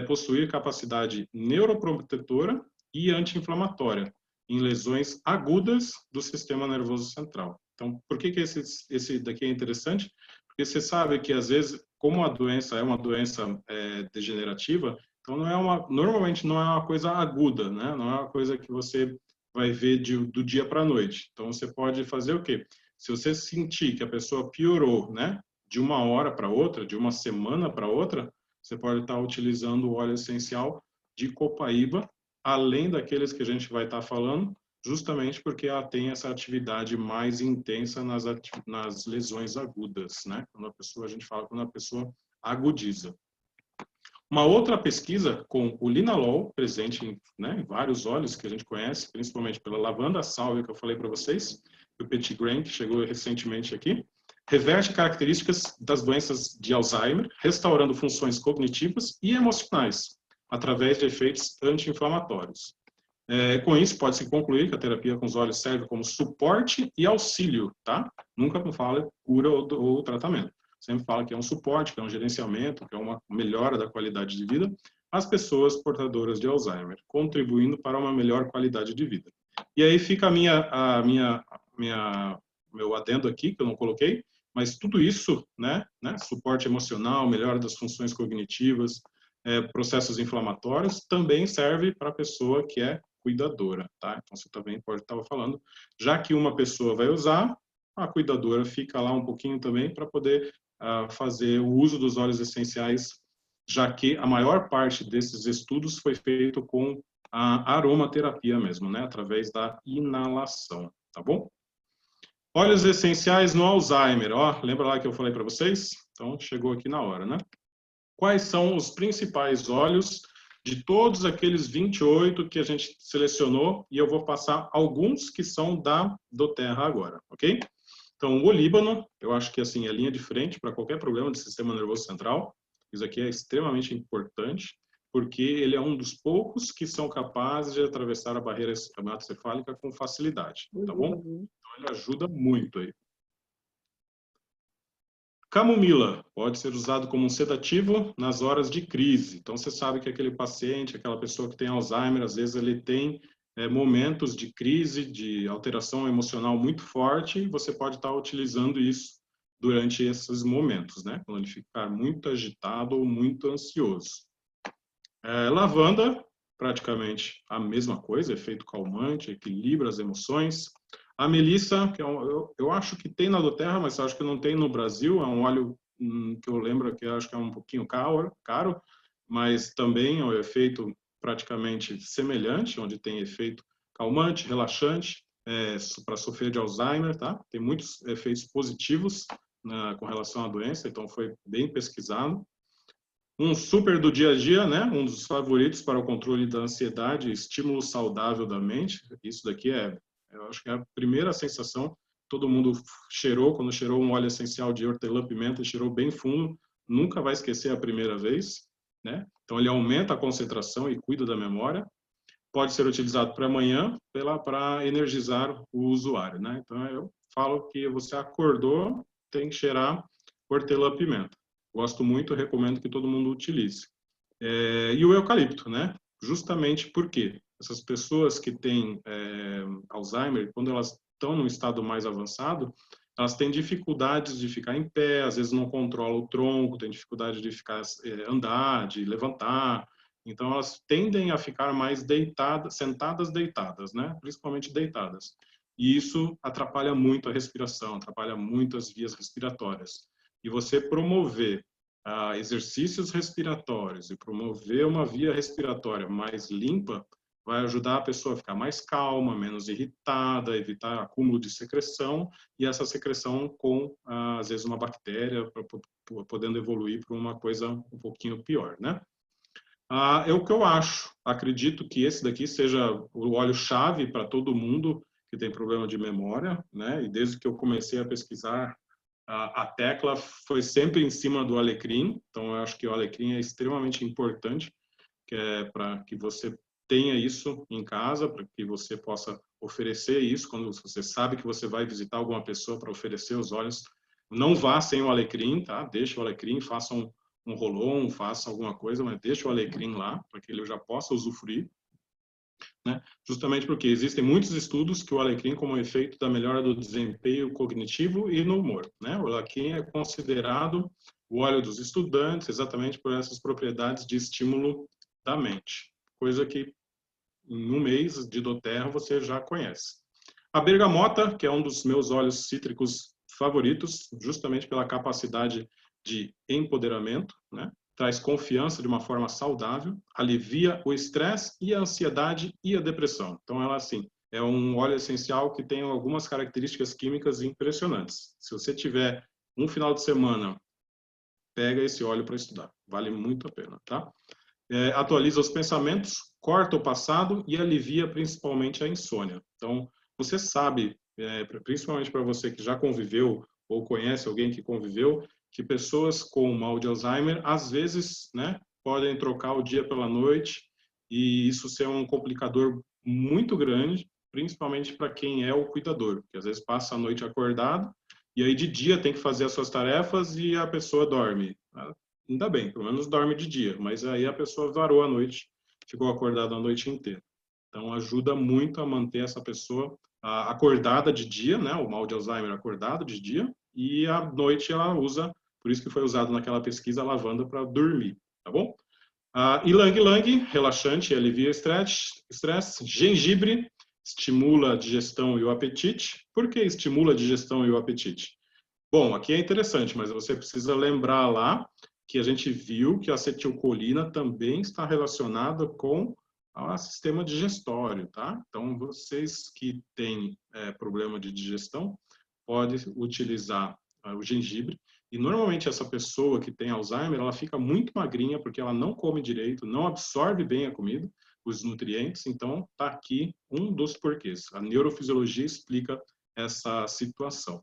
possuir capacidade neuroprotetora e anti-inflamatória em lesões agudas do sistema nervoso central. Então, por que esse daqui é interessante? Porque você sabe que, às vezes, como a doença é uma doença degenerativa, então normalmente não é uma coisa aguda, né? Não é uma coisa que você vai ver do dia para a noite. Então, você pode fazer o quê? Se você sentir que a pessoa piorou, né? De uma hora para outra, de uma semana para outra, você pode estar utilizando o óleo essencial de copaíba, além daqueles que a gente vai estar falando, justamente porque ela tem essa atividade mais intensa nas lesões agudas, né? A gente fala quando a pessoa agudiza. Uma outra pesquisa com o linalol, presente em vários óleos que a gente conhece, principalmente pela lavanda, a sálvia que eu falei para vocês, e o Petit Grain, que chegou recentemente aqui, reverte características das doenças de Alzheimer, restaurando funções cognitivas e emocionais, através de efeitos anti-inflamatórios. Com isso, pode-se concluir que a terapia com os óleos serve como suporte e auxílio, tá? Nunca fala cura ou tratamento. Sempre fala que é um suporte, que é um gerenciamento, que é uma melhora da qualidade de vida às pessoas portadoras de Alzheimer, contribuindo para uma melhor qualidade de vida. E aí fica meu adendo aqui, que eu não coloquei, mas tudo isso, né, suporte emocional, melhora das funções cognitivas, processos inflamatórios, também serve para a pessoa que é cuidadora, tá? Então, você também pode estar falando, já que uma pessoa vai usar, a cuidadora fica lá um pouquinho também para poder fazer o uso dos óleos essenciais, já que a maior parte desses estudos foi feito com a aromaterapia mesmo, né? Através da inalação, tá bom? Óleos essenciais no Alzheimer, ó, lembra lá que eu falei para vocês? Então, chegou aqui na hora, né? Quais são os principais óleos de todos aqueles 28 que a gente selecionou, e eu vou passar alguns que são da doTERRA agora, ok? Então, o Líbano, eu acho que assim, é linha de frente para qualquer problema de sistema nervoso central. Isso aqui é extremamente importante, porque ele é um dos poucos que são capazes de atravessar a barreira hematocefálica com facilidade, tá bom? Então, ele ajuda muito aí. Camomila pode ser usado como um sedativo nas horas de crise. Então, você sabe que aquele paciente, aquela pessoa que tem Alzheimer, às vezes ele tem momentos de crise, de alteração emocional muito forte, e você pode estar utilizando isso durante esses momentos, né? Quando ele ficar muito agitado ou muito ansioso. Lavanda, praticamente a mesma coisa, efeito calmante, equilibra as emoções. A melissa, que eu acho que tem na doTERRA, mas acho que não tem no Brasil, é um óleo que eu lembro que eu acho que é um pouquinho caro, mas também é um efeito praticamente semelhante, onde tem efeito calmante, relaxante, para sofrer de Alzheimer, tá? Tem muitos efeitos positivos com relação à doença, então foi bem pesquisado. Um super do dia a dia, né? Um dos favoritos para o controle da ansiedade, estímulo saudável da mente. Isso daqui eu acho que é a primeira sensação. Todo mundo cheirou, quando cheirou um óleo essencial de hortelã-pimenta, cheirou bem fundo. Nunca vai esquecer a primeira vez, né? Então ele aumenta a concentração e cuida da memória. Pode ser utilizado para amanhã, para energizar o usuário, né? Então eu falo que você acordou, tem que cheirar hortelã-pimenta. Gosto muito, recomendo que todo mundo utilize. E o eucalipto, né? Justamente porque essas pessoas que têm Alzheimer, quando elas estão num estado mais avançado, elas têm dificuldades de ficar em pé, às vezes não controlam o tronco, têm dificuldade de ficar, andar, de levantar. Então, elas tendem a ficar mais deitadas, sentadas deitadas, né? Principalmente deitadas. E isso atrapalha muito a respiração, atrapalha muito as vias respiratórias. E você promover exercícios respiratórios e promover uma via respiratória mais limpa vai ajudar a pessoa a ficar mais calma, menos irritada, evitar acúmulo de secreção, e essa secreção com, às vezes, uma bactéria, podendo evoluir para uma coisa um pouquinho pior, né? É o que eu acho. Acredito que esse daqui seja o óleo-chave para todo mundo que tem problema de memória, né? E desde que eu comecei a pesquisar, a tecla foi sempre em cima do alecrim. Então, eu acho que o alecrim é extremamente importante, para que você tenha isso em casa, para que você possa oferecer isso quando você sabe que você vai visitar alguma pessoa para oferecer os óleos. Não vá sem o alecrim, tá? Deixa o alecrim, faça um rolon, faça alguma coisa, mas deixa o alecrim lá, para que ele já possa usufruir, né? Justamente porque existem muitos estudos que o alecrim como efeito da melhora do desempenho cognitivo e no humor, né? O alecrim é considerado o óleo dos estudantes exatamente por essas propriedades de estímulo da mente, coisa que em um mês de doTERRA você já conhece. A bergamota, que é um dos meus óleos cítricos favoritos, justamente pela capacidade de empoderamento, né? Traz confiança de uma forma saudável, alivia o estresse e a ansiedade e a depressão. Então, ela, assim, é um óleo essencial que tem algumas características químicas impressionantes. Se você tiver um final de semana, pega esse óleo para estudar. Vale muito a pena, tá? Atualiza os pensamentos, corta o passado e alivia principalmente a insônia. Então, você sabe, principalmente para você que já conviveu ou conhece alguém que conviveu, que pessoas com mal de Alzheimer, às vezes, né, podem trocar o dia pela noite, e isso ser um complicador muito grande, principalmente para quem é o cuidador, que às vezes passa a noite acordado, e aí de dia tem que fazer as suas tarefas e a pessoa dorme. Ainda bem, pelo menos dorme de dia, mas aí a pessoa varou a noite, ficou acordada a noite inteira. Então, ajuda muito a manter essa pessoa acordada de dia, né? O mal de Alzheimer acordado de dia, e à noite ela usa, por isso que foi usado naquela pesquisa, a lavanda para dormir, tá bom? Ylang-ylang, relaxante, alivia estresse. Gengibre, estimula a digestão e o apetite. Por que estimula a digestão e o apetite? Bom, aqui é interessante, mas você precisa lembrar lá que a gente viu que a acetilcolina também está relacionada com o sistema digestório, tá? Então, vocês que têm problema de digestão, podem utilizar o gengibre. E normalmente essa pessoa que tem Alzheimer, ela fica muito magrinha porque ela não come direito, não absorve bem a comida, os nutrientes. Então, tá aqui um dos porquês. A neurofisiologia explica essa situação.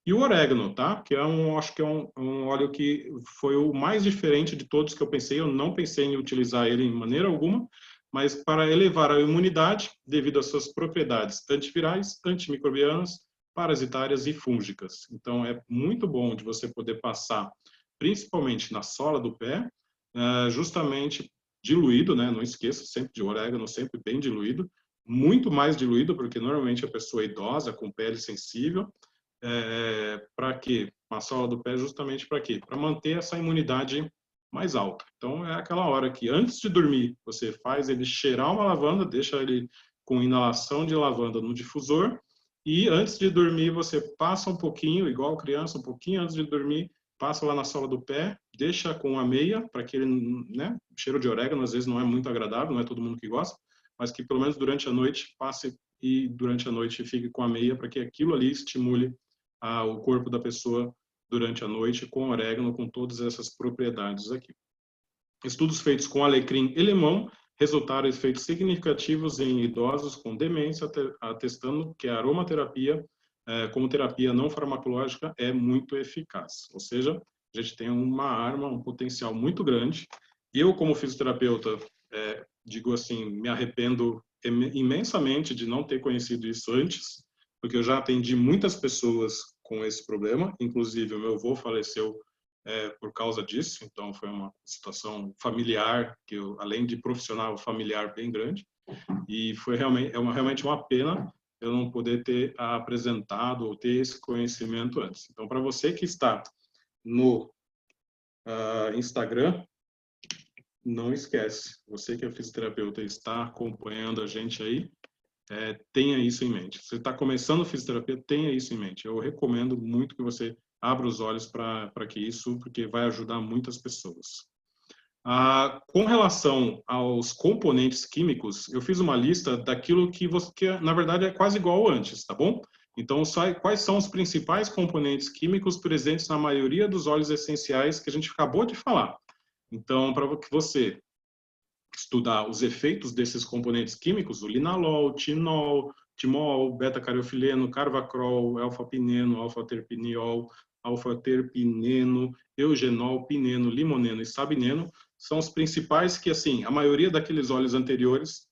E o orégano, tá? Que acho que é um óleo que foi o mais diferente de todos que eu pensei. Eu não pensei em utilizar ele em maneira alguma, mas para elevar a imunidade, devido às suas propriedades antivirais, antimicrobianas, parasitárias e fúngicas. Então, é muito bom de você poder passar, principalmente na sola do pé, justamente diluído, né? Não esqueça sempre de orégano, sempre bem diluído, muito mais diluído, porque normalmente a pessoa idosa, com pele sensível, para quê? Uma sola do pé justamente para quê? Para manter essa imunidade mais alta. Então, é aquela hora que antes de dormir, você faz ele cheirar uma lavanda, deixa ele com inalação de lavanda no difusor, e antes de dormir, você passa um pouquinho, igual criança, um pouquinho antes de dormir, passa lá na sola do pé, deixa com a meia, para que ele, né, o cheiro de orégano às vezes não é muito agradável, não é todo mundo que gosta, mas que pelo menos durante a noite passe e durante a noite fique com a meia, para que aquilo ali estimule o corpo da pessoa durante a noite com orégano, com todas essas propriedades aqui. Estudos feitos com alecrim e limão resultaram efeitos significativos em idosos com demência, atestando que a aromaterapia, como terapia não farmacológica, é muito eficaz. Ou seja, a gente tem uma arma, um potencial muito grande. Eu, como fisioterapeuta, digo assim, me arrependo imensamente de não ter conhecido isso antes, porque eu já atendi muitas pessoas com esse problema, inclusive o meu avô faleceu por causa disso, então foi uma situação familiar, que eu, além de profissional, familiar bem grande, e foi realmente uma pena eu não poder ter apresentado ou ter esse conhecimento antes. Então, para você que está no Instagram, não esquece, você que é fisioterapeuta e está acompanhando a gente aí, tenha isso em mente. Você está começando fisioterapia, tenha isso em mente. Eu recomendo muito que você abra os olhos para que isso, porque vai ajudar muitas pessoas. Com relação aos componentes químicos, eu fiz uma lista daquilo que na verdade é quase igual antes, tá bom? Então, quais são os principais componentes químicos presentes na maioria dos óleos essenciais que a gente acabou de falar? Então, para que você estudar os efeitos desses componentes químicos, o linalol, tinol, timol, beta-cariofileno, carvacrol, alfa-pineno, alfa-terpineol, alfa-terpineno, eugenol, pineno, limoneno e sabineno, são os principais que, assim, a maioria daqueles óleos anteriores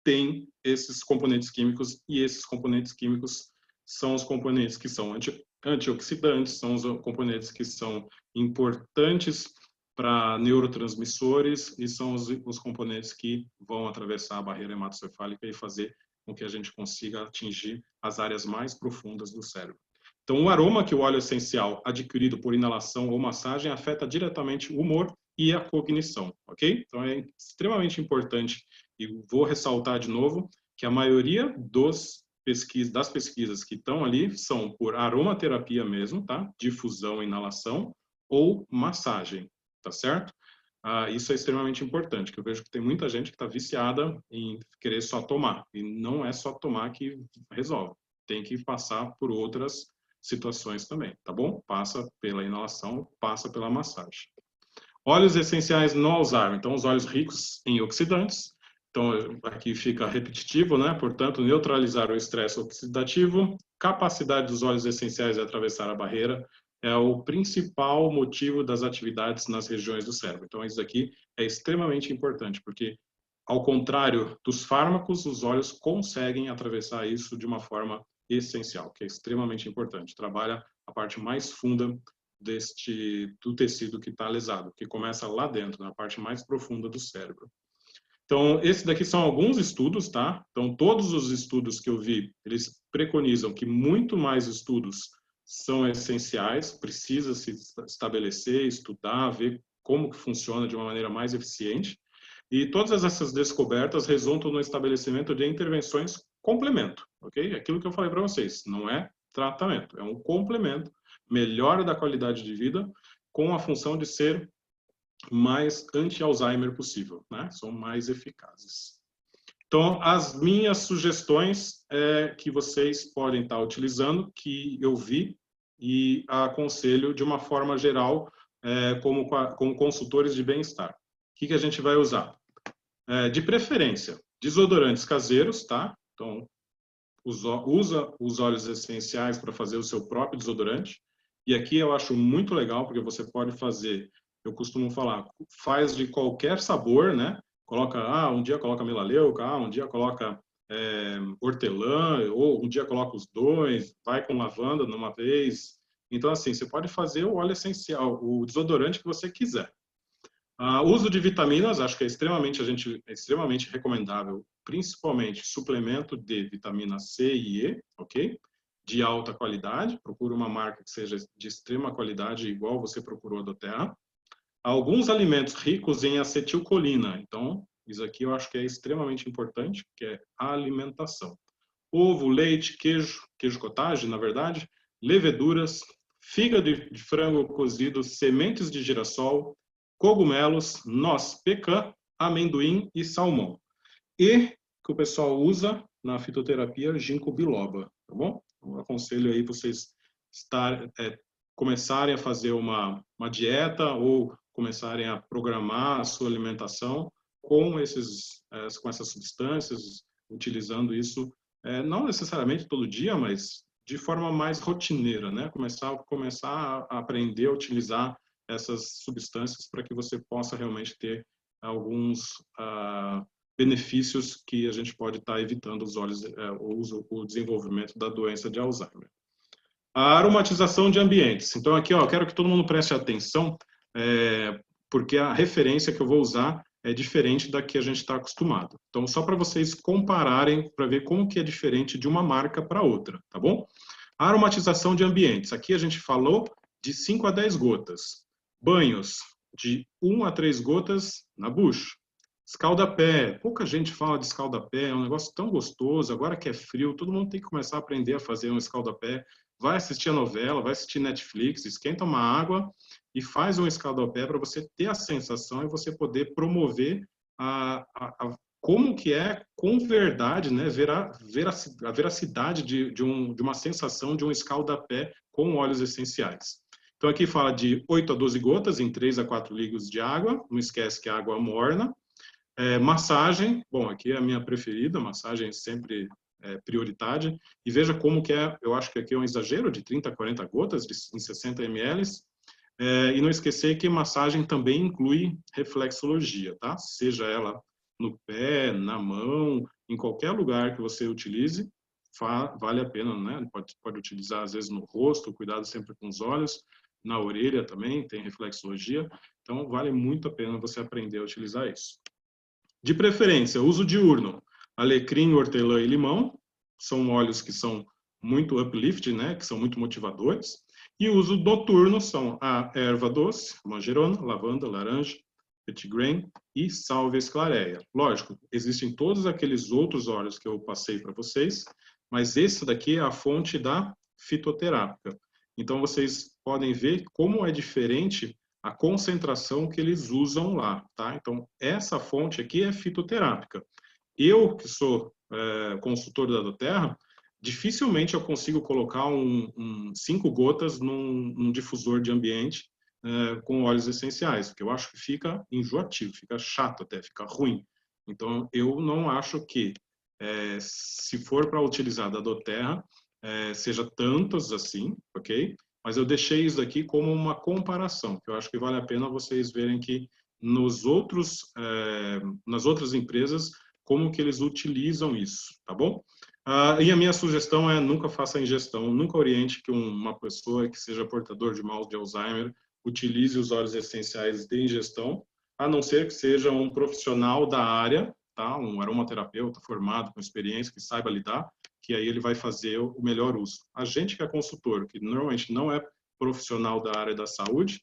tem esses componentes químicos, e esses componentes químicos são os componentes que são antioxidantes, são os componentes que são importantes para neurotransmissores e são os componentes que vão atravessar a barreira hematocefálica e fazer com que a gente consiga atingir as áreas mais profundas do cérebro. Então, o aroma que o óleo essencial adquirido por inalação ou massagem afeta diretamente o humor e a cognição, ok? Então, é extremamente importante, e vou ressaltar de novo, que a maioria das pesquisas que estão ali são por aromaterapia mesmo, tá? Difusão, inalação ou massagem, tá certo? Isso é extremamente importante, que eu vejo que tem muita gente que está viciada em querer só tomar, e não é só tomar que resolve. Tem que passar por outras situações também, tá bom? Passa pela inalação, passa pela massagem. Óleos essenciais no Alzheimer, então os óleos ricos em oxidantes, então aqui fica repetitivo, né? Portanto, neutralizar o estresse oxidativo, capacidade dos óleos essenciais de atravessar a barreira, é o principal motivo das atividades nas regiões do cérebro. Então, isso aqui é extremamente importante, porque, ao contrário dos fármacos, os óleos conseguem atravessar isso de uma forma essencial, que é extremamente importante. Trabalha a parte mais funda do tecido que está lesado, que começa lá dentro, na parte mais profunda do cérebro. Então, esses daqui são alguns estudos, tá? Então, todos os estudos que eu vi, eles preconizam que muito mais estudos são essenciais, precisa se estabelecer, estudar, ver como que funciona de uma maneira mais eficiente. E todas essas descobertas resultam no estabelecimento de intervenções complemento, ok? Aquilo que eu falei para vocês, não é tratamento, é um complemento, melhora da qualidade de vida, com a função de ser mais anti-Alzheimer possível, né? São mais eficazes. Então, as minhas sugestões que vocês podem estar utilizando, que eu vi e aconselho de uma forma geral como consultores de bem-estar. O que a gente vai usar? De preferência, desodorantes caseiros, tá? Então, usa os óleos essenciais para fazer o seu próprio desodorante. E aqui eu acho muito legal, porque você pode fazer, eu costumo falar, faz de qualquer sabor, né? Coloca, um dia coloca melaleuca, um dia coloca hortelã, ou um dia coloca os dois, vai com lavanda numa vez. Então, assim, você pode fazer o óleo essencial, o desodorante que você quiser. Uso de vitaminas, acho que é extremamente recomendável, principalmente suplemento de vitamina C e E, ok? De alta qualidade, procure uma marca que seja de extrema qualidade, igual você procurou a doTERRA. Alguns alimentos ricos em acetilcolina, então, isso aqui eu acho que é extremamente importante, que é a alimentação. Ovo, leite, queijo cottage, na verdade, leveduras, fígado de frango cozido, sementes de girassol, cogumelos, noz, pecan, amendoim e salmão. E que o pessoal usa na fitoterapia, ginkgo biloba, tá bom? Eu aconselho aí vocês começarem a fazer uma dieta ou começarem a programar a sua alimentação com essas substâncias, utilizando isso, não necessariamente todo dia, mas de forma mais rotineira, né? Começar a aprender a utilizar essas substâncias para que você possa realmente ter alguns benefícios que a gente pode estar evitando o desenvolvimento da doença de Alzheimer. A aromatização de ambientes. Então, aqui, eu quero que todo mundo preste atenção, porque a referência que eu vou usar é diferente da que a gente está acostumado. Então, só para vocês compararem, para ver como que é diferente de uma marca para outra, tá bom? A aromatização de ambientes. Aqui a gente falou de 5 a 10 gotas. Banhos de 1 a 3 gotas na bucha. Escalda-pé. Pouca gente fala de escalda-pé, é um negócio tão gostoso. Agora que é frio, todo mundo tem que começar a aprender a fazer um escalda-pé. Vai assistir a novela, vai assistir Netflix, esquenta uma água e faz um escalda-pé para você ter a sensação e você poder promover como que é, com verdade, né, a veracidade de uma sensação de um escalda-pé com óleos essenciais. Então, aqui fala de 8 a 12 gotas em 3 a 4 litros de água. Não esquece que é água morna. Massagem, bom, aqui é a minha preferida, massagem sempre prioridade. E veja como que é, eu acho que aqui é um exagero de 30 a 40 gotas em 60 ml. E não esquecer que massagem também inclui reflexologia, tá? Seja ela no pé, na mão, em qualquer lugar que você utilize, vale a pena, né? Pode utilizar às vezes no rosto, cuidado sempre com os olhos, na orelha também tem reflexologia, então vale muito a pena você aprender a utilizar isso. De preferência, uso diurno, alecrim, hortelã e limão, são óleos que são muito uplift, né? Que são muito motivadores. E uso noturno são a erva doce, manjerona, lavanda, laranja, petitgrain e sálvia esclareia. Lógico, existem todos aqueles outros óleos que eu passei para vocês, mas esse daqui é a fonte da fitoterápica. Então, vocês podem ver como é diferente a concentração que eles usam lá, tá? Então, essa fonte aqui é fitoterápica. Eu, que sou consultor da doTERRA, dificilmente eu consigo colocar 5 gotas num difusor de ambiente com óleos essenciais, porque eu acho que fica enjoativo, fica chato até, fica ruim. Então, eu não acho que, se for para utilizar da doTERRA, seja tantos assim, ok? Mas eu deixei isso aqui como uma comparação, que eu acho que vale a pena vocês verem que nas outras empresas, como que eles utilizam isso, tá bom? E a minha sugestão é nunca faça ingestão, nunca oriente que uma pessoa que seja portador de mal de Alzheimer utilize os óleos essenciais de ingestão, a não ser que seja um profissional da área, tá? Um aromaterapeuta formado, com experiência, que saiba lidar, que aí ele vai fazer o melhor uso. A gente que é consultor, que normalmente não é profissional da área da saúde,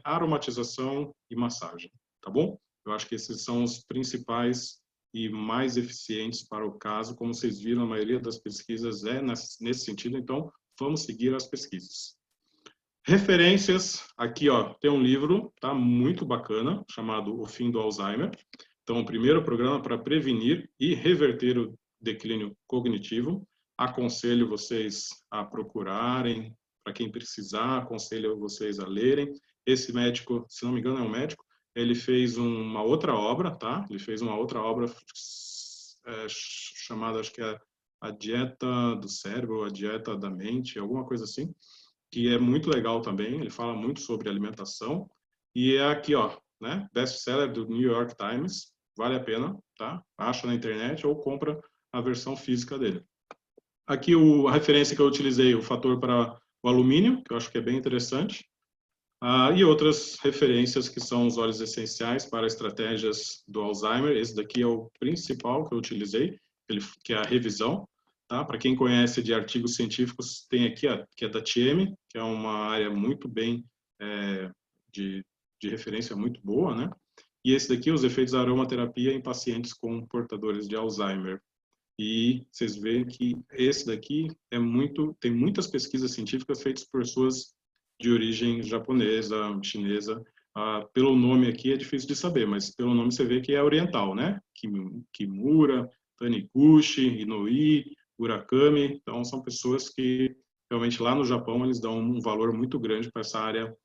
aromatização e massagem, tá bom? Eu acho que esses são os principais e mais eficientes para o caso. Como vocês viram, a maioria das pesquisas é nesse sentido, então vamos seguir as pesquisas. Referências, aqui ó, tem um livro, tá, muito bacana, chamado O Fim do Alzheimer. Então, o primeiro programa para prevenir e reverter o declínio cognitivo. Aconselho vocês a procurarem, para quem precisar, aconselho vocês a lerem. Esse médico, se não me engano, é um médico, ele fez uma outra obra, tá? Ele fez uma outra obra chamada, acho que é A Dieta do Cérebro, A Dieta da Mente, alguma coisa assim, que é muito legal também. Ele fala muito sobre alimentação. E é aqui, ó, né? Best-seller do New York Times. Vale a pena, tá? Acha na internet ou compra a versão física dele. Aqui a referência que eu utilizei, o fator para o alumínio, que eu acho que é bem interessante. E outras referências que são os óleos essenciais para estratégias do Alzheimer. Esse daqui é o principal que eu utilizei, que é a revisão. Tá? Para quem conhece de artigos científicos, tem aqui, que é da TM, que é uma área muito bem, de referência muito boa, né? E esse daqui, os efeitos da aromaterapia em pacientes com portadores de Alzheimer. E vocês veem que esse daqui tem muitas pesquisas científicas feitas por pessoas de origem japonesa, chinesa. Pelo nome aqui é difícil de saber, mas pelo nome você vê que é oriental, né? Kimura, Taniguchi, Inoi, Murakami. Então, são pessoas que realmente lá no Japão eles dão um valor muito grande para essa área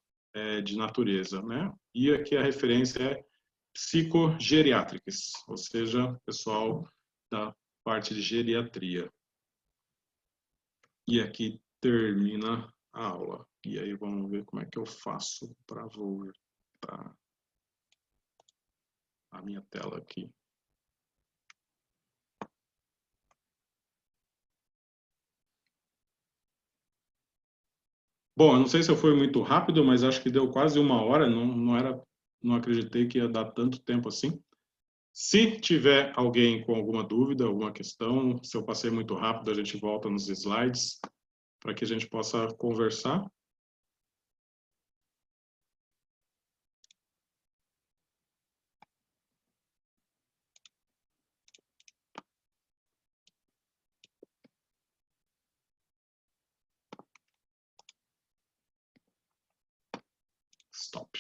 de natureza, né? E aqui a referência é psicogeriátricas, ou seja, pessoal da parte de geriatria. E aqui termina a aula. E aí vamos ver como é que eu faço para voltar a minha tela aqui. Bom, eu não sei se eu fui muito rápido, mas acho que deu quase 1 hora. Não acreditei que ia dar tanto tempo assim. Se tiver alguém com alguma dúvida, alguma questão, se eu passei muito rápido, a gente volta nos slides para que a gente possa conversar. Stop.